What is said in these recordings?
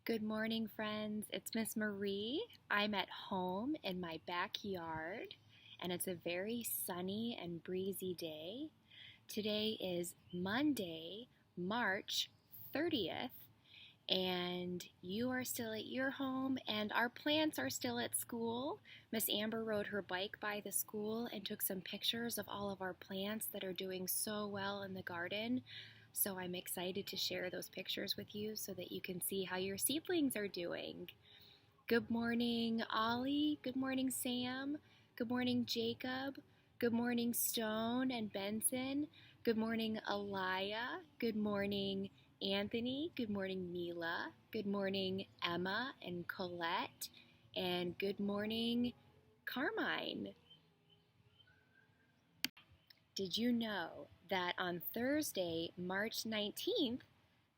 Good morning, friends. It's Miss Marie. I'm at home in my backyard, and it's a very sunny and breezy day. Today is Monday, March 30th, and you are still at your home, and our plants are still at school. Miss Amber rode her bike by the school and took some pictures of all of our plants that are doing so well in the garden. So I'm excited to share those pictures with you so that you can see how your seedlings are doing. Good morning, Ollie. Good morning, Sam. Good morning, Jacob. Good morning, Stone and Benson. Good morning, Alaya. Good morning, Anthony. Good morning, Mila. Good morning, Emma and Colette. And good morning, Carmine. Did you know that on Thursday, March 19th,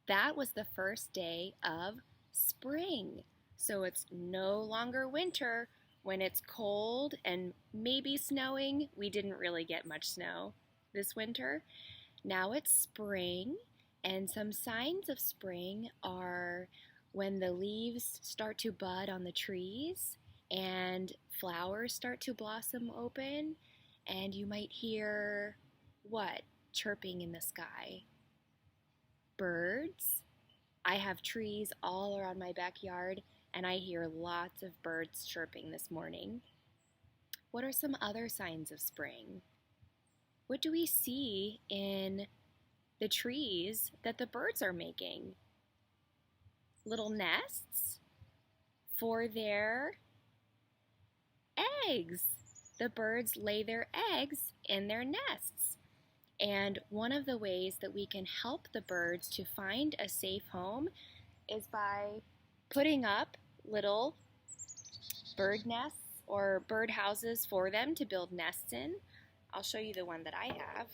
that was the first day of spring? So it's no longer winter when it's cold and maybe snowing. We didn't really get much snow this winter. Now it's spring, and some signs of spring are when the leaves start to bud on the trees and flowers start to blossom open, and you might hear what? Chirping in the sky. Birds. I have trees all around my backyard, and I hear lots of birds chirping this morning. What are some other signs of spring? What do we see in the trees that the birds are making? Little nests for their eggs. The birds lay their eggs in their nests. And one of the ways that we can help the birds to find a safe home is by putting up little bird nests or bird houses for them to build nests in. I'll show you the one that I have.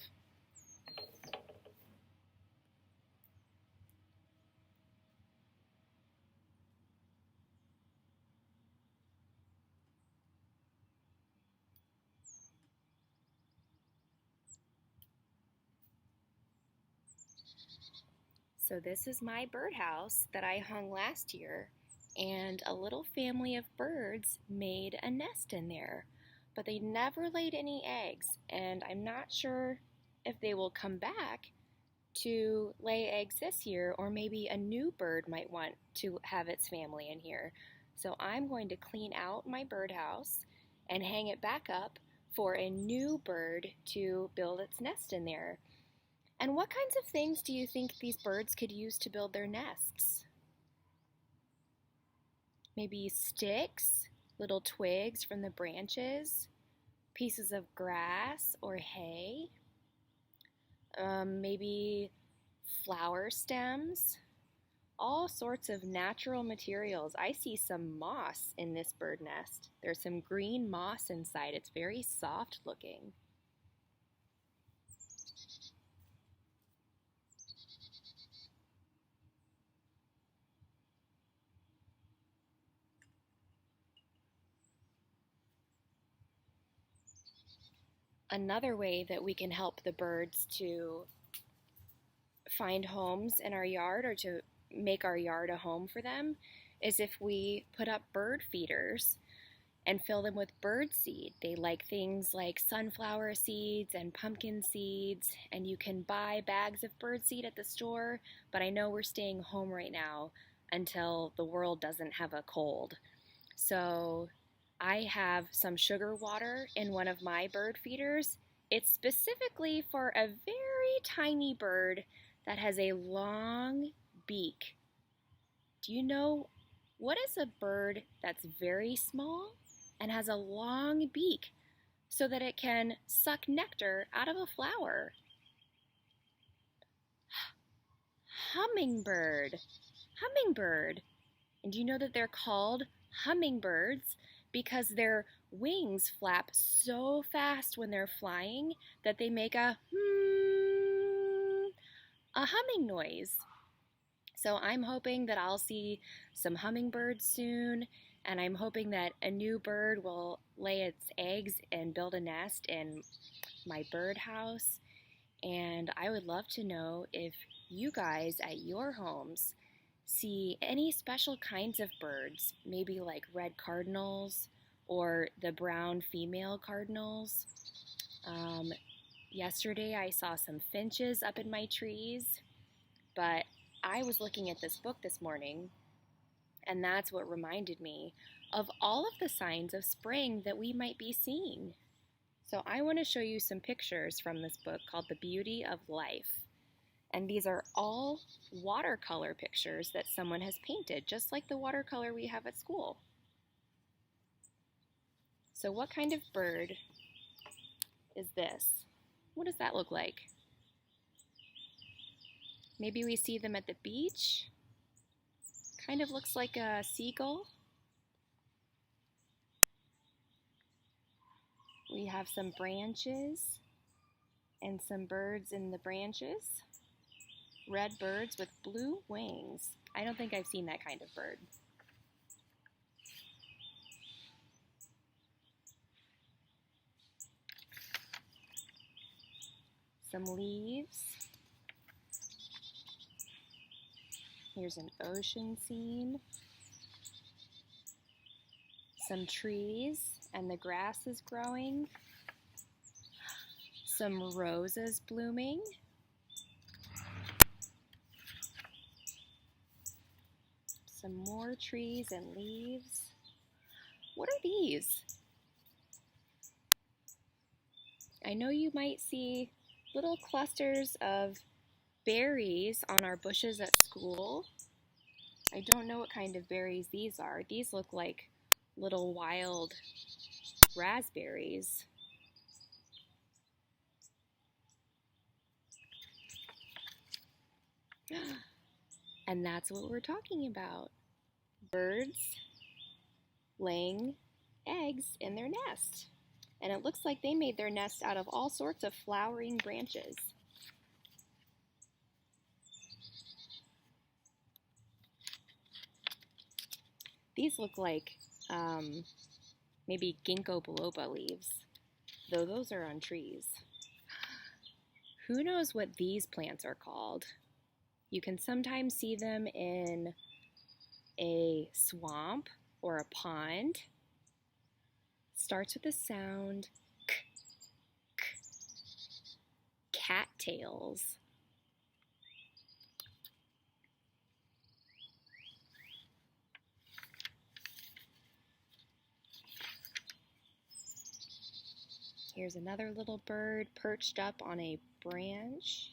So this is my birdhouse that I hung last year, and a little family of birds made a nest in there, but they never laid any eggs, and I'm not sure if they will come back to lay eggs this year, or maybe a new bird might want to have its family in here. So I'm going to clean out my birdhouse and hang it back up for a new bird to build its nest in there. And what kinds of things do you think these birds could use to build their nests? Maybe sticks, little twigs from the branches, pieces of grass or hay, maybe flower stems, all sorts of natural materials. I see some moss in this bird nest. There's some green moss inside. It's very soft looking. Another way that we can help the birds to find homes in our yard or to make our yard a home for them is if we put up bird feeders and fill them with bird seed. They like things like sunflower seeds and pumpkin seeds, and you can buy bags of bird seed at the store, but I know we're staying home right now until the world doesn't have a cold. So I have some sugar water in one of my bird feeders. It's specifically for a very tiny bird that has a long beak. Do you know what is a bird that's very small and has a long beak so that it can suck nectar out of a flower? Hummingbird. Hummingbird. And do you know that they're called hummingbirds because their wings flap so fast when they're flying that they make a humming noise. So I'm hoping that I'll see some hummingbirds soon, and I'm hoping that a new bird will lay its eggs and build a nest in my birdhouse. And I would love to know if you guys at your homes see any special kinds of birds, maybe like red cardinals or the brown female cardinals. Yesterday I saw some finches up in my trees, but I was looking at this book this morning, and that's what reminded me of all of the signs of spring that we might be seeing. So I want to show you some pictures from this book called The Beauty of Life. And these are all watercolor pictures that someone has painted, just like the watercolor we have at school. So what kind of bird is this? What does that look like? Maybe we see them at the beach. Kind of looks like a seagull. We have some branches and some birds in the branches. Red birds with blue wings. I don't think I've seen that kind of bird. Some leaves. Here's an ocean scene. Some trees, and the grass is growing. Some roses blooming. Some more trees and leaves. What are these? I know you might see little clusters of berries on our bushes at school. I don't know what kind of berries these are. These look like little wild raspberries. And that's what we're talking about. Birds laying eggs in their nest. And it looks like they made their nest out of all sorts of flowering branches. These look like maybe ginkgo biloba leaves, though those are on trees. Who knows what these plants are called? You can sometimes see them in a swamp or a pond. Starts with the sound k, k. Cattails. Here's another little bird perched up on a branch.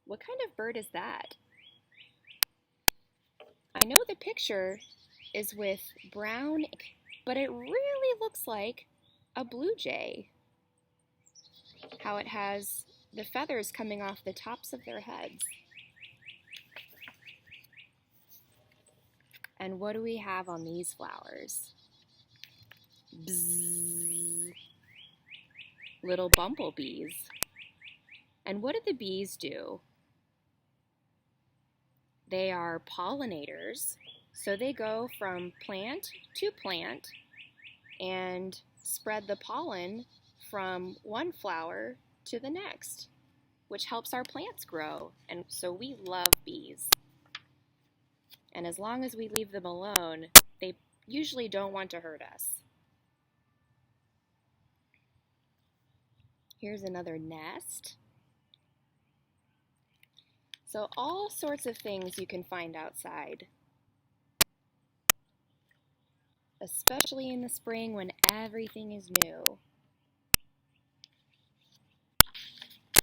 What kind of bird is that? I know the picture is with brown, but it really looks like a blue jay. How it has the feathers coming off the tops of their heads. And what do we have on these flowers? Bzzz. Little bumblebees. And what do the bees do? They are pollinators, so they go from plant to plant and spread the pollen from one flower to the next, which helps our plants grow. And so we love bees. And as long as we leave them alone, they usually don't want to hurt us. Here's another nest. So all sorts of things you can find outside, especially in the spring when everything is new.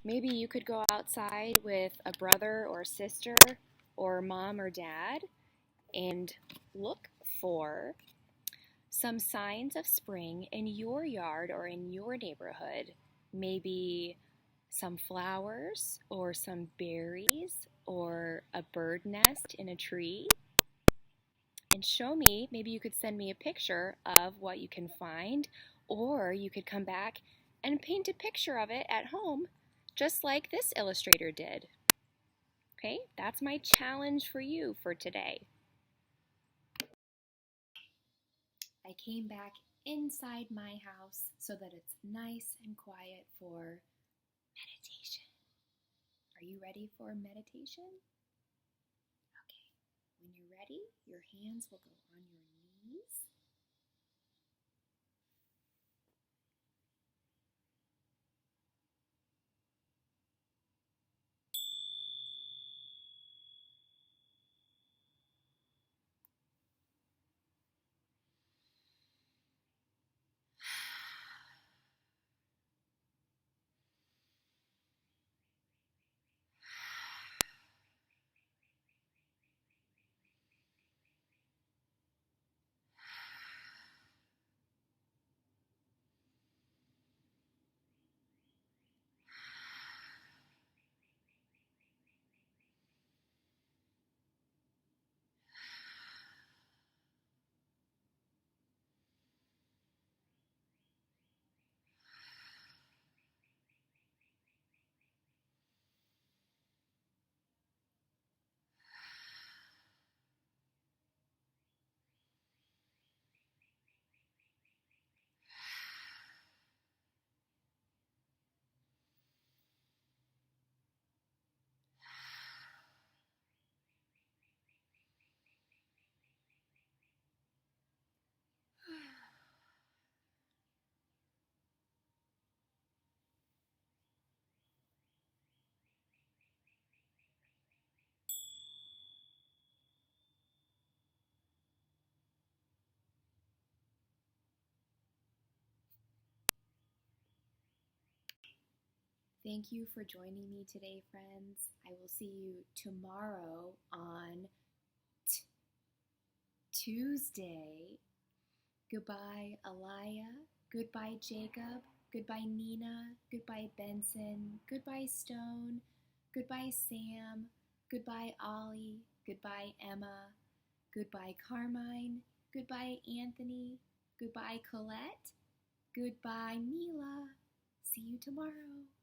Maybe you could go outside with a brother or sister or mom or dad and look for some signs of spring in your yard or in your neighborhood. Maybe some flowers or some berries or a bird nest in a tree. And show me, maybe you could send me a picture of what you can find, or you could come back and paint a picture of it at home, just like this illustrator did. Okay, that's my challenge for you for today. I came back inside my house so that it's nice and quiet for meditation. Are you ready for meditation? Okay. When you're ready, your hands will go on your knees. Thank you for joining me today, friends. I will see you tomorrow on Tuesday. Goodbye, Alaya. Goodbye, Jacob. Goodbye, Nina. Goodbye, Benson. Goodbye, Stone. Goodbye, Sam. Goodbye, Ollie. Goodbye, Emma. Goodbye, Carmine. Goodbye, Anthony. Goodbye, Colette. Goodbye, Mila. See you tomorrow.